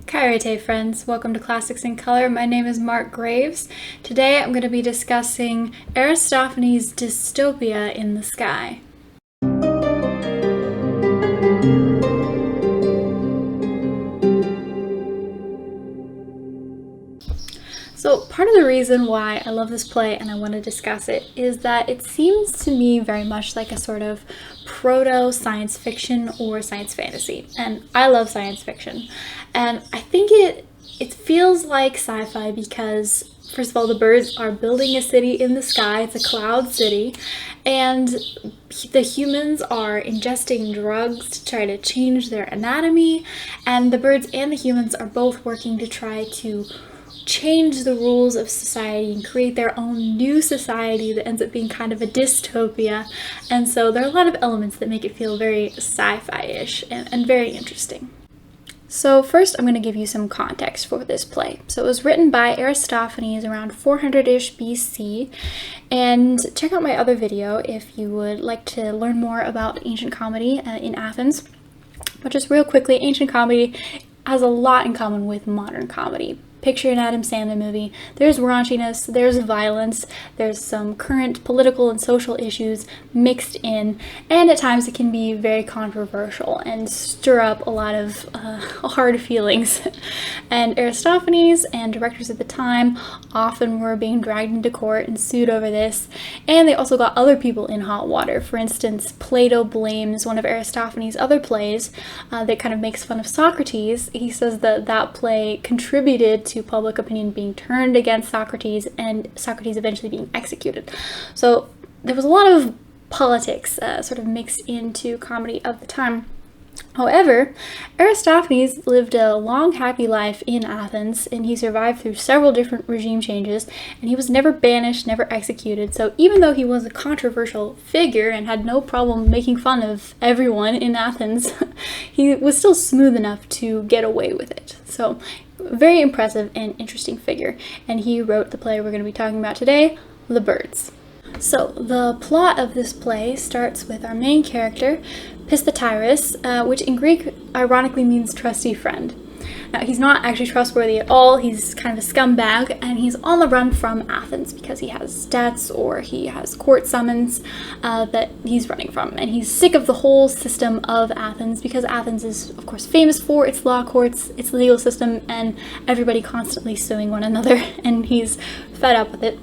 Kairete friends, welcome to Classics in Color. My name is Mark Graves. Today I'm going to be discussing Aristophanes' Dystopia in the Sky. So part of the reason why I love this play and I want to discuss it is that it seems to me very much like a sort of proto-science fiction or science fantasy. And I love science fiction. And I think it feels like sci-fi because, first of all, the birds are building a city in the sky. It's a cloud city. And the humans are ingesting drugs to try to change their anatomy. And the birds and the humans are both working to try to change the rules of society and create their own new society that ends up being kind of a dystopia. And so there are a lot of elements that make it feel very sci-fi-ish and very interesting. So first I'm going to give you some context for this play. So it was written by Aristophanes around 400-ish BC, and check out my other video if you would like to learn more about ancient comedy in Athens. But just real quickly, ancient comedy has a lot in common with modern comedy. Picture an Adam Sandler movie. There's raunchiness, there's violence, there's some current political and social issues mixed in, and at times it can be very controversial and stir up a lot of hard feelings. And Aristophanes and directors at the time often were being dragged into court and sued over this, and they also got other people in hot water. For instance, Plato blames one of Aristophanes' other plays that kind of makes fun of Socrates. He says that that play contributed to public opinion being turned against Socrates and Socrates eventually being executed. So there was a lot of politics sort of mixed into comedy of the time. However, Aristophanes lived a long, happy life in Athens, and he survived through several different regime changes, and he was never banished, never executed. So even though he was a controversial figure and had no problem making fun of everyone in Athens, he was still smooth enough to get away with it. So very impressive and interesting figure, and he wrote the play we're going to be talking about today, The Birds. So the plot of this play starts with our main character, Pistatyris, which in Greek ironically means trusty friend. Now, he's not actually trustworthy at all. He's kind of a scumbag, and he's on the run from Athens because he has debts or he has court summons that he's running from. And he's sick of the whole system of Athens because Athens is, of course, famous for its law courts, its legal system, and everybody constantly suing one another, and he's fed up with it.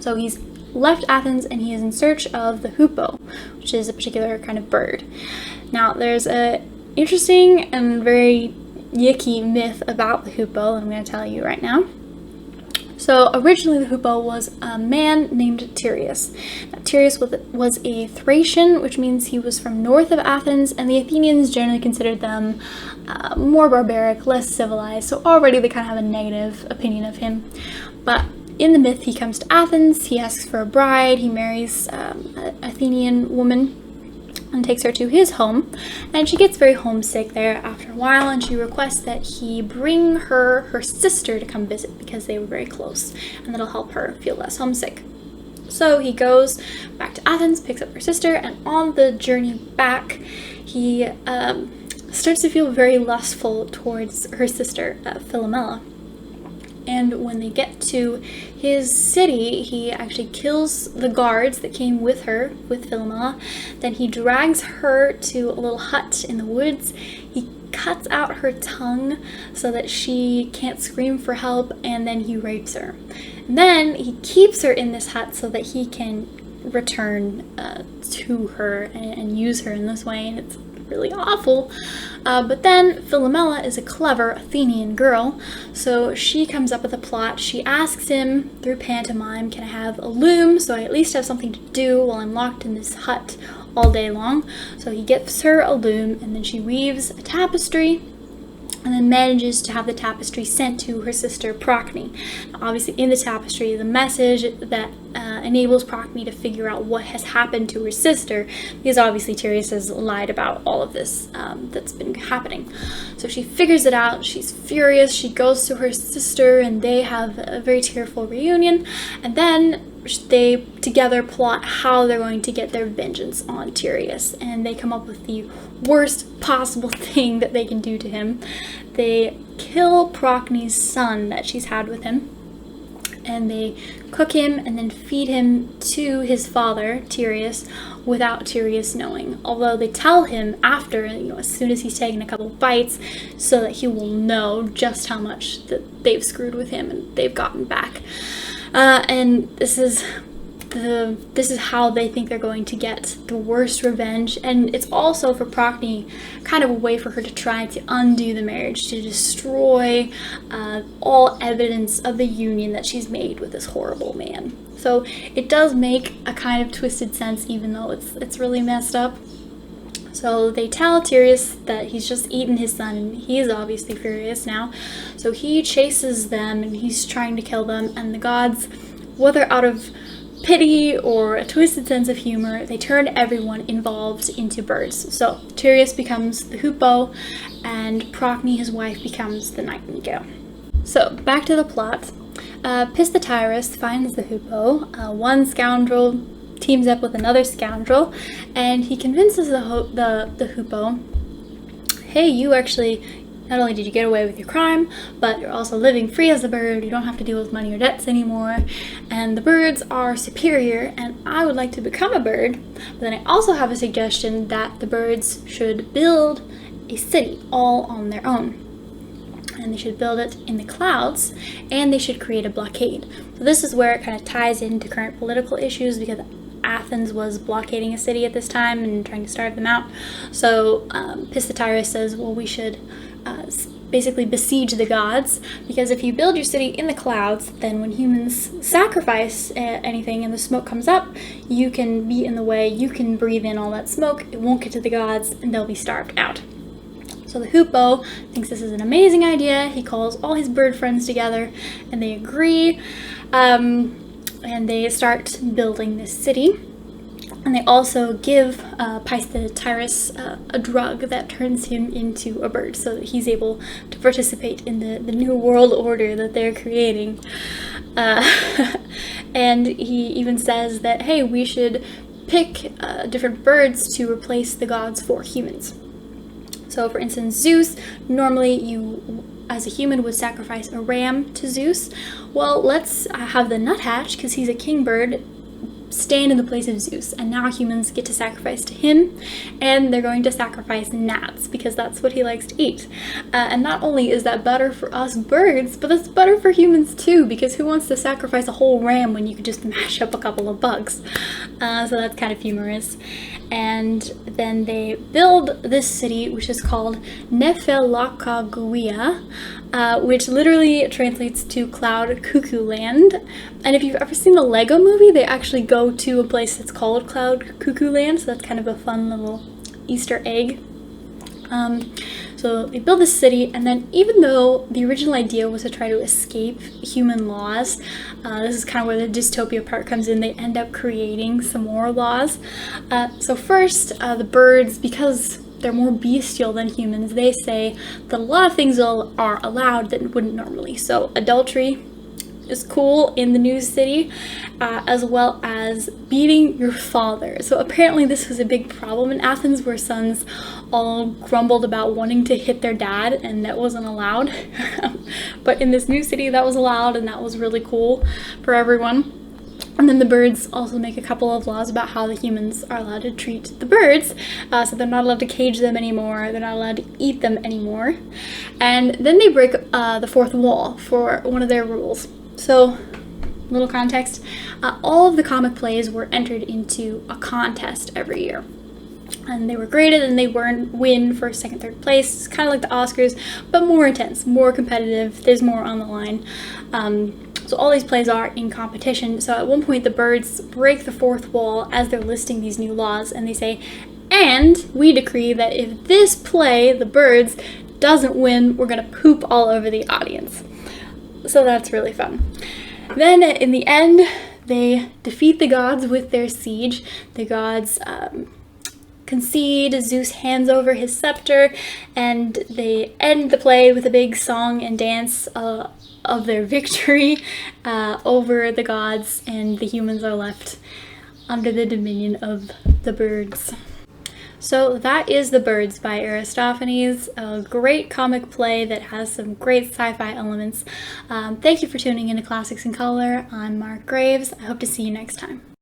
So he's left Athens and he is in search of the Hoopoe, which is a particular kind of bird. Now, there's a interesting and very yicky myth about the Hoopoe, and I'm going to tell you right now. So originally the Hoopoe was a man named Tereus. Now, Tereus was a Thracian, which means he was from north of Athens, and the Athenians generally considered them more barbaric, less civilized, so already they kind of have a negative opinion of him. But in the myth, he comes to Athens, he asks for a bride, he marries an Athenian woman and takes her to his home, and she gets very homesick there after a while, and she requests that he bring her sister to come visit because they were very close, and that'll help her feel less homesick. So he goes back to Athens, picks up her sister, and on the journey back, he starts to feel very lustful towards her sister, Philomela. And when they get to his city, he actually kills the guards that came with her, with Philomela. Then he drags her to a little hut in the woods. He cuts out her tongue so that she can't scream for help, and then he rapes her. And then he keeps her in this hut so that he can return to her and use her in this way, and it's really awful. But then Philomela is a clever Athenian girl, so she comes up with a plot. She asks him through pantomime, can I have a loom so I at least have something to do while I'm locked in this hut all day long? So he gives her a loom, and then she weaves a tapestry and then manages to have the tapestry sent to her sister Procne. Now, obviously in the tapestry, the message that enables Procne to figure out what has happened to her sister, because obviously Tereus has lied about all of this that's been happening. So she figures it out, she's furious, she goes to her sister, and they have a very tearful reunion, and then they together plot how they're going to get their vengeance on Tereus, and they come up with the worst possible thing that they can do to him. they kill Procne's son that she's had with him, and they cook him and then feed him to his father, Tereus, without Tereus knowing. Although they tell him after, as soon as he's taken a couple bites, so that he will know just how much that they've screwed with him and they've gotten back. And this is how they think they're going to get the worst revenge. And it's also for Procne kind of a way for her to try to undo the marriage, to destroy all evidence of the union that she's made with this horrible man. So it does make a kind of twisted sense, even though it's really messed up. So they tell Tereus that he's just eaten his son, and he is obviously furious now. So he chases them and he's trying to kill them, and the gods, whether out of pity or a twisted sense of humor, they turn everyone involved into birds. So Tereus becomes the Hoopoe, and Procne, his wife, becomes the nightingale. So back to the plot. Pistotyrus finds the Hoopoe. One scoundrel teams up with another scoundrel, and he convinces the Hoopoe, hey, you actually, not only did you get away with your crime, but you're also living free as a bird. You don't have to deal with money or debts anymore. And the birds are superior, and I would like to become a bird. But then I also have a suggestion that the birds should build a city all on their own. And they should build it in the clouds, and they should create a blockade. So this is where it kind of ties into current political issues, because Athens was blockading a city at this time and trying to starve them out. So Pistotyrus says, well, we should basically besiege the gods, because if you build your city in the clouds, then when humans sacrifice anything and the smoke comes up, you can be in the way, you can breathe in all that smoke, it won't get to the gods, and they'll be starved out. So the Hoopoe thinks this is an amazing idea. He calls all his bird friends together, and they agree, and they start building this city. And they also give Pistotyrus a drug that turns him into a bird, so that he's able to participate in the new world order that they're creating. And he even says that, hey, we should pick different birds to replace the gods for humans. So for instance, Zeus, normally you as a human would sacrifice a ram to Zeus. Well, let's have the nuthatch, because he's a king bird, stand in the place of Zeus, and now humans get to sacrifice to him, and they're going to sacrifice gnats because that's what he likes to eat. And not only is that better for us birds, but that's better for humans too, because who wants to sacrifice a whole ram when you could just mash up a couple of bugs? So that's kind of humorous. And then they build this city, which is called Nephelakaguia, which literally translates to Cloud Cuckoo Land. And if you've ever seen the Lego movie, they actually go to a place that's called Cloud Cuckoo Land, so that's kind of a fun little Easter egg. So they build this city, and then even though the original idea was to try to escape human laws, this is kind of where the dystopia part comes in, they end up creating some more laws. So first, the birds, because they're more bestial than humans, they say that a lot of things are allowed that wouldn't normally. So adultery is cool in the new city, as well as beating your father. So apparently this was a big problem in Athens, where sons all grumbled about wanting to hit their dad, and that wasn't allowed. But in this new city, that was allowed, and that was really cool for everyone. And then the birds also make a couple of laws about how the humans are allowed to treat the birds. So they're not allowed to cage them anymore, they're not allowed to eat them anymore. And then they break the fourth wall for one of their rules. So, little context, all of the comic plays were entered into a contest every year. And they were graded, and they win first, second, third place. It's kind of like the Oscars, but more intense, more competitive, there's more on the line. So all these plays are in competition. So at one point the birds break the fourth wall as they're listing these new laws, and they say, and we decree that if this play, The Birds, doesn't win, we're gonna poop all over the audience. So that's really fun. Then in the end, they defeat the gods with their siege. The gods concede, Zeus hands over his scepter, and they end the play with a big song and dance of their victory over the gods, and the humans are left under the dominion of the birds. So that is The Birds by Aristophanes, a great comic play that has some great sci-fi elements. Thank you for tuning into Classics in Color. I'm Mark Graves. I hope to see you next time.